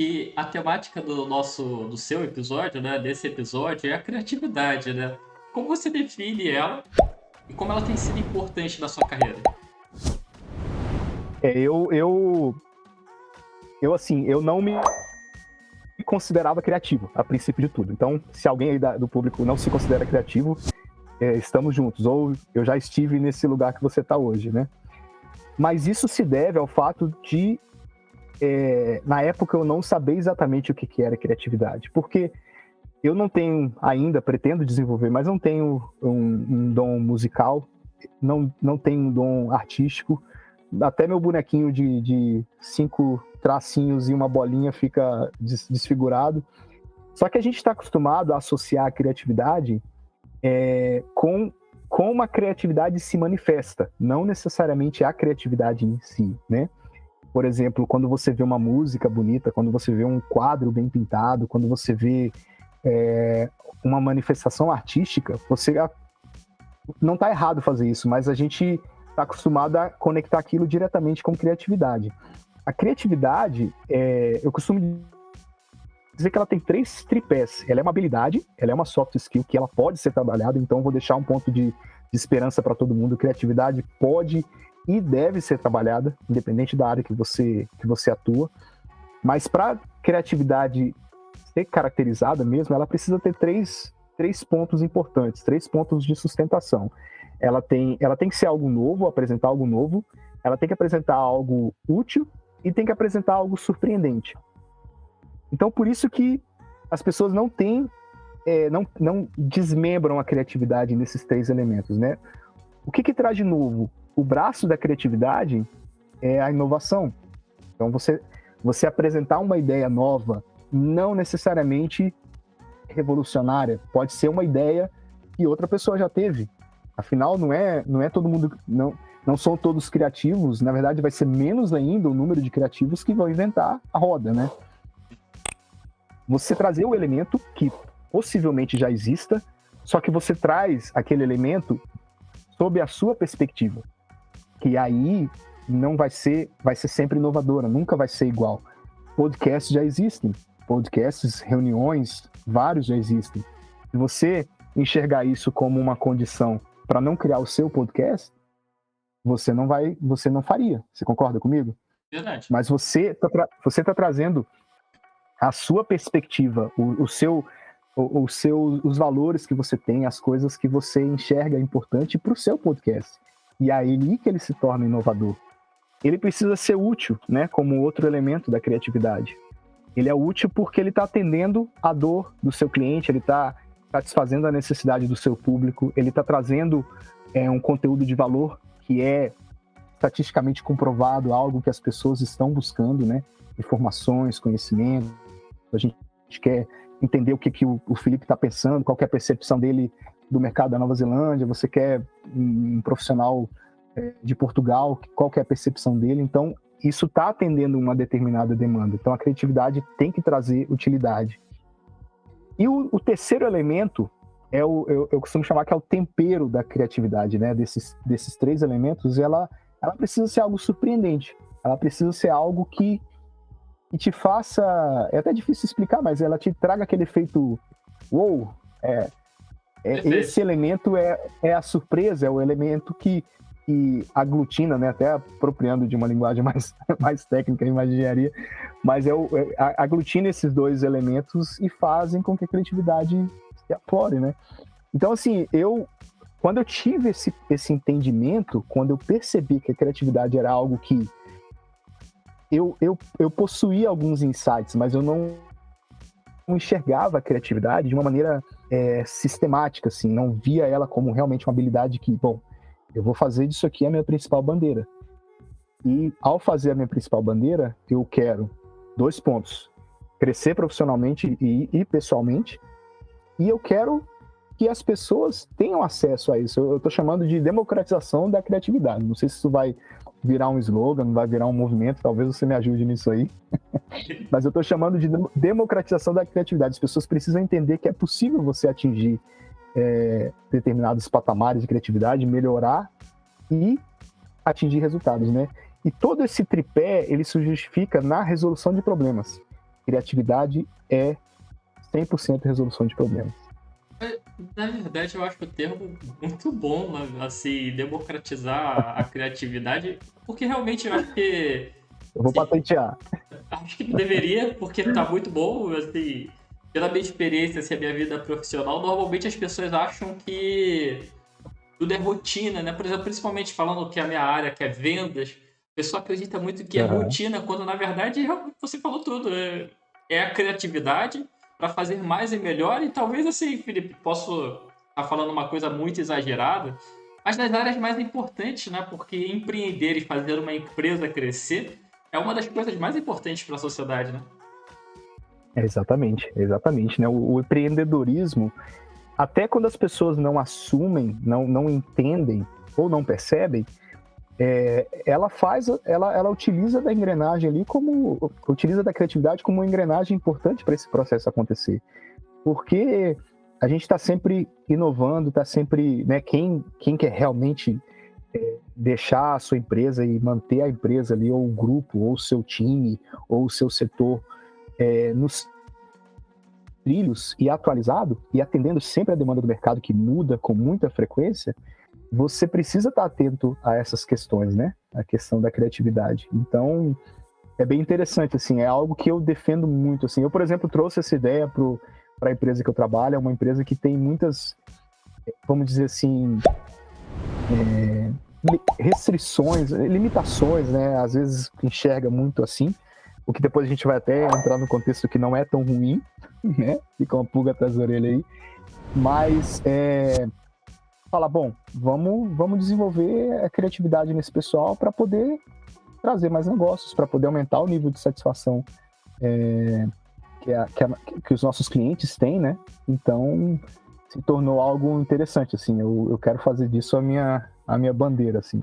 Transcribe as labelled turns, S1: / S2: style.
S1: que a temática do seu episódio, né, desse episódio, é a criatividade, né? Como você define ela e como ela tem sido importante na sua carreira?
S2: É, eu não me considerava criativo, a princípio de tudo. Então, se alguém aí do público não se considera criativo, estamos juntos, ou eu já estive nesse lugar que você está hoje, né? Mas isso se deve ao fato de, na época, eu não saber exatamente o que era criatividade, porque eu não tenho ainda, pretendo desenvolver, mas não tenho um dom musical, não tenho um dom artístico. Até meu bonequinho de 5 tracinhos e uma bolinha fica desfigurado. Só que a gente está acostumado a associar a criatividade com como a criatividade se manifesta, não necessariamente a criatividade em si, né? Por exemplo, quando você vê uma música bonita, quando você vê um quadro bem pintado, quando você vê uma manifestação artística, você não está errado fazer isso, mas a gente está acostumado a conectar aquilo diretamente com criatividade. A criatividade, eu costumo dizer que ela tem 3 tripés. Ela é uma habilidade, ela é uma soft skill que ela pode ser trabalhada, então vou deixar um ponto de esperança para todo mundo. Criatividade pode e deve ser trabalhada, independente da área que você atua. Mas para criatividade ser caracterizada mesmo, ela precisa ter três pontos importantes, 3 pontos de sustentação. Ela tem que ser algo novo, apresentar algo novo, ela tem que apresentar algo útil e tem que apresentar algo surpreendente. Então, por isso que as pessoas não desmembram a criatividade nesses 3 elementos, né? O que traz de novo? O braço da criatividade é a inovação. Então, você apresentar uma ideia nova, não necessariamente revolucionária, pode ser uma ideia que outra pessoa já teve. Afinal, não é todo mundo, não são todos criativos, na verdade vai ser menos ainda o número de criativos que vão inventar a roda, né? Você trazer o elemento que possivelmente já exista, só que você traz aquele elemento sob a sua perspectiva, que aí não vai ser sempre inovadora, nunca vai ser igual. Podcasts já existem, podcasts, reuniões, vários já existem. Se você enxergar isso como uma condição para não criar o seu podcast, você não faria. Você concorda comigo?
S1: Verdade.
S2: Mas você tá trazendo a sua perspectiva, os valores que você tem, as coisas que você enxerga importante para o seu podcast. E aí que ele se torna inovador. Ele precisa ser útil, né, como outro elemento da criatividade. Ele é útil porque ele está atendendo a dor do seu cliente, ele está satisfazendo a necessidade do seu público, ele está trazendo um conteúdo de valor que é estatisticamente comprovado, algo que as pessoas estão buscando, né? Informações, conhecimento. A gente quer entender o que o Felipe está pensando, qual que é a percepção dele do mercado da Nova Zelândia, você quer um profissional de Portugal, qual que é a percepção dele. Então, isso está atendendo uma determinada demanda. Então, a criatividade tem que trazer utilidade. E o terceiro elemento eu costumo chamar que é o tempero da criatividade, né? Desses 3 elementos, ela precisa ser algo surpreendente. Ela precisa ser algo que te faça... É até difícil explicar, mas ela te traga aquele efeito wow. Esse elemento é a surpresa, é o elemento que aglutina, né? Até apropriando de uma linguagem mais técnica, mais de engenharia, mas aglutina esses 2 elementos e fazem com que a criatividade se aflore, né? Então, assim, quando eu tive esse entendimento, quando eu percebi que a criatividade era algo que eu possuía alguns insights, mas eu não enxergava a criatividade de uma maneira sistemática, assim, não via ela como realmente uma habilidade que, bom, eu vou fazer disso aqui a minha principal bandeira. E ao fazer a minha principal bandeira, eu quero 2 pontos: crescer profissionalmente e pessoalmente, e eu quero que as pessoas tenham acesso a isso. Eu estou chamando de democratização da criatividade. Não sei se isso vai virar um slogan, vai virar um movimento, talvez você me ajude nisso aí. Mas eu estou chamando de democratização da criatividade. As pessoas precisam entender que é possível você atingir determinados patamares de criatividade, melhorar e atingir resultados, né? E todo esse tripé, ele se justifica na resolução de problemas. Criatividade é 100% resolução de problemas.
S1: Na verdade, eu acho o termo muito bom, né? Assim, democratizar a criatividade, porque realmente eu acho que
S2: Eu vou patentear.
S1: acho que deveria, porque tá muito bom, assim, pela minha experiência, assim, a minha vida profissional, normalmente as pessoas acham que tudo é rotina, né? Por exemplo, principalmente falando que é a minha área, que é vendas, o pessoal acredita muito que é
S2: Aham.
S1: rotina, quando na verdade você falou tudo, é a criatividade para fazer mais e melhor, e talvez assim, Felipe, posso estar falando uma coisa muito exagerada, mas nas áreas mais importantes, né? Porque empreender e fazer uma empresa crescer é uma das coisas mais importantes para a sociedade, né?
S2: Exatamente, né? O empreendedorismo, até quando as pessoas não assumem, não entendem ou não percebem, ela utiliza da engrenagem ali utiliza da criatividade como uma engrenagem importante para esse processo acontecer. Porque a gente está sempre inovando, está sempre, né? Quem quer realmente deixar a sua empresa e manter a empresa ali, ou o grupo, ou o seu time, ou o seu setor nos trilhos e atualizado, e atendendo sempre a demanda do mercado que muda com muita frequência, você precisa estar atento a essas questões, né? A questão da criatividade. Então, é bem interessante, assim, é algo que eu defendo muito, assim. Eu, por exemplo, trouxe essa ideia para a empresa que eu trabalho, é uma empresa que tem muitas, vamos dizer assim, restrições, limitações, né? Às vezes enxerga muito assim, o que depois a gente vai até entrar no contexto que não é tão ruim, né? Fica uma pulga atrás da orelha aí. Mas fala, bom, vamos desenvolver a criatividade nesse pessoal para poder trazer mais negócios, para poder aumentar o nível de satisfação que os nossos clientes têm, né? Então, se tornou algo interessante, assim. Eu quero fazer disso a minha bandeira, assim.